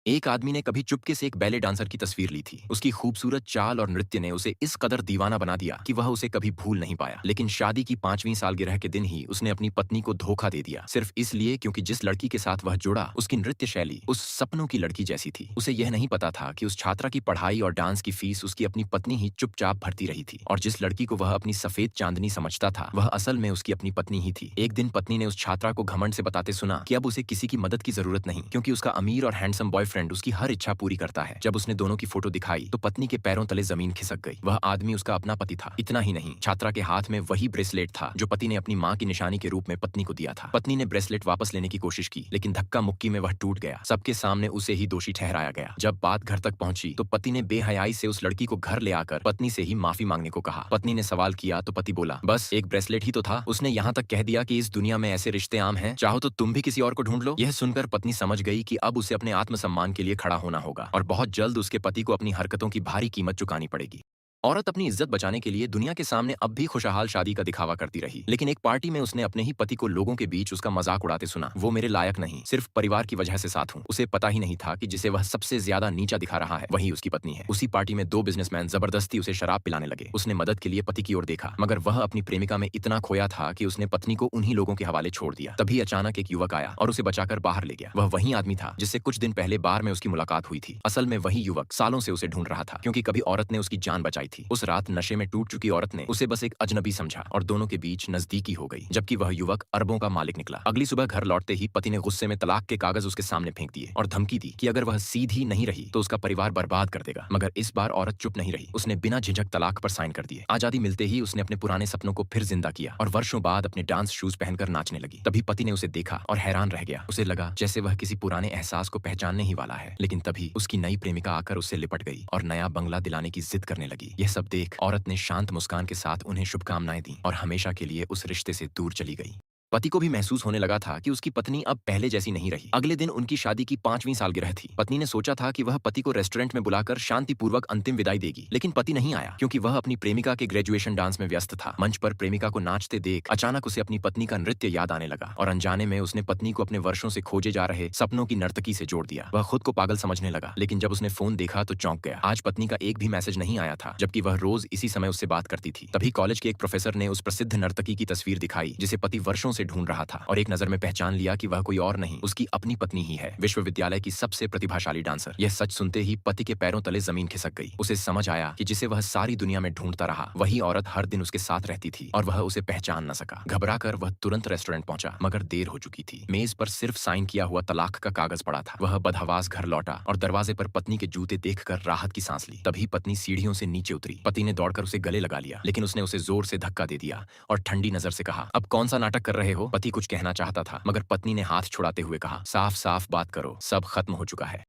एक आदमी ने कभी चुपके से एक बैले डांसर की तस्वीर ली थी। उसकी खूबसूरत चाल और नृत्य ने उसे इस कदर दीवाना बना दिया कि वह उसे कभी भूल नहीं पाया। लेकिन शादी की 5वीं सालगिरह के दिन ही उसने अपनी पत्नी को धोखा दे दिया, सिर्फ इसलिए क्योंकि जिस लड़की के साथ वह जुड़ा उसकी नृत्य शैली उस सपनों की लड़की जैसी थी। उसे यह नहीं पता था कि उस छात्रा की पढ़ाई और डांस की फीस उसकी अपनी पत्नी ही चुपचाप भरती रही थी, और जिस लड़की को वह अपनी सफेद चांदनी समझता था वह असल में उसकी अपनी पत्नी ही थी। एक दिन पत्नी ने उस छात्रा को घमंड से बताते सुना कि अब उसे किसी की मदद की जरूरत नहीं, क्योंकि उसका अमीर और हैंडसम बॉयफ्रेंड उसकी हर इच्छा पूरी करता है। जब उसने दोनों की फोटो दिखाई तो पत्नी के पैरों तले जमीन खिसक गई। वह आदमी उसका अपना पति था। इतना ही नहीं, छात्रा के हाथ में वही ब्रेसलेट था जो पति ने अपनी मां की निशानी के रूप में पत्नी को दिया था। पत्नी ने ब्रेसलेट वापस लेने की कोशिश की, लेकिन धक्का मुक्की में वह टूट गया। सबके सामने उसे ही दोषी ठहराया गया। जब बात घर तक पहुंची तो पति ने बेहयाई से उस लड़की को घर ले आकर पत्नी से ही माफी मांगने को कहा। पत्नी ने सवाल किया तो पति बोला, बस एक ब्रेसलेट ही तो था। उसने यहाँ तक कह दिया कि इस दुनिया में ऐसे रिश्ते आम हैं, चाहो तो तुम भी किसी और को ढूंढ लो। यह सुनकर पत्नी समझ गई कि अब उसे अपने आत्मसम्मान के लिए खड़ा होना होगा और बहुत जल्द उसके पति को अपनी हरकतों की भारी कीमत चुकानी पड़ेगी। औरत अपनी इज्जत बचाने के लिए दुनिया के सामने अब भी खुशहाल शादी का दिखावा करती रही, लेकिन एक पार्टी में उसने अपने ही पति को लोगों के बीच उसका मजाक उड़ाते सुना। वो मेरे लायक नहीं, सिर्फ परिवार की वजह से साथ हूँ। उसे पता ही नहीं था कि जिसे वह सबसे ज्यादा नीचा दिखा रहा है वही उसकी पत्नी है। उसी पार्टी में दो बिजनेसमैन जबरदस्ती उसे शराब पिलाने लगे। उसने मदद के लिए पति की ओर देखा, मगर वह अपनी प्रेमिका में इतना खोया था कि उसने पत्नी को उन्हीं लोगों के हवाले छोड़ दिया। तभी अचानक एक युवक आया और उसे बचाकर बाहर ले गया। वह वही आदमी था जिससे कुछ दिन पहले बार में उसकी मुलाकात हुई थी। असल में वही युवक सालों से उसे ढूंढ रहा था, क्योंकि कभी औरत ने उसकी जान बचाई थी। उस रात नशे में टूट चुकी औरत ने उसे बस एक अजनबी समझा और दोनों के बीच नजदीकी हो गई, जबकि वह युवक अरबों का मालिक निकला। अगली सुबह घर लौटते ही पति ने गुस्से में तलाक के कागज उसके सामने फेंक दिए और धमकी दी कि अगर वह सीधी नहीं रही तो उसका परिवार बर्बाद कर देगा। मगर इस बार औरत चुप नहीं रही। उसने बिना झिझक तलाक पर साइन कर दिए। आजादी मिलते ही उसने अपने पुराने सपनों को फिर जिंदा किया और वर्षों बाद अपने डांस शूज पहनकर नाचने लगी। तभी पति ने उसे देखा और हैरान रह गया। उसे लगा जैसे वह किसी पुराने एहसास को पहचानने ही वाला है, लेकिन तभी उसकी नई प्रेमिका आकर उससे लिपट गई और नया बंगला दिलाने की जिद करने लगी। यह सब देख औरत ने शांत मुस्कान के साथ उन्हें शुभकामनाएं दी और हमेशा के लिए उस रिश्ते से दूर चली गई। पति को भी महसूस होने लगा था कि उसकी पत्नी अब पहले जैसी नहीं रही। अगले दिन उनकी शादी की 5वीं सालगिरह थी। पत्नी ने सोचा था कि वह पति को रेस्टोरेंट में बुलाकर शांतिपूर्वक अंतिम विदाई देगी, लेकिन पति नहीं आया, क्योंकि वह अपनी प्रेमिका के ग्रेजुएशन डांस में व्यस्त था। मंच पर प्रेमिका को नाचते देख अचानक उसे अपनी पत्नी का नृत्य याद आने लगा और अनजाने में उसने पत्नी को अपने वर्षों से खोजे जा रहे सपनों की नर्तकी से जोड़ दिया। वह खुद को पागल समझने लगा, लेकिन जब उसने फोन देखा तो चौंक गया। आज पत्नी का एक भी मैसेज नहीं आया था, जबकि वह रोज इसी समय उससे बात करती थी। तभी कॉलेज के एक प्रोफेसर ने उस प्रसिद्ध नर्तकी की तस्वीर दिखाई जिसे पति वर्षों से ढूंढ रहा था, और एक नजर में पहचान लिया कि वह कोई और नहीं, उसकी अपनी पत्नी ही है, विश्वविद्यालय की सबसे प्रतिभाशाली डांसर। यह सच सुनते ही पति के पैरों तले जमीन खिसक गई। उसे समझ आया कि जिसे वह सारी दुनिया में ढूंढता रहा वही औरत हर दिन उसके साथ रहती थी, और वह उसे पहचान न सका। घबराकर वह तुरंत रेस्टोरेंट पहुंचा, मगर देर हो चुकी थी। मेज पर सिर्फ साइन किया हुआ तलाक का कागज पड़ा था। वह बदहवास घर लौटा और दरवाजे पर पत्नी के जूते देखकर राहत की सांस ली। तभी पत्नी सीढ़ियों से नीचे उतरी। पति ने दौड़कर उसे गले लगा लिया, लेकिन उसने उसे जोर से धक्का दे दिया और ठंडी नजर से कहा, अब कौन सा नाटक कर रहे हो? पति कुछ कहना चाहता था, मगर पत्नी ने हाथ छुड़ाते हुए कहा, साफ साफ बात करो, सब खत्म हो चुका है।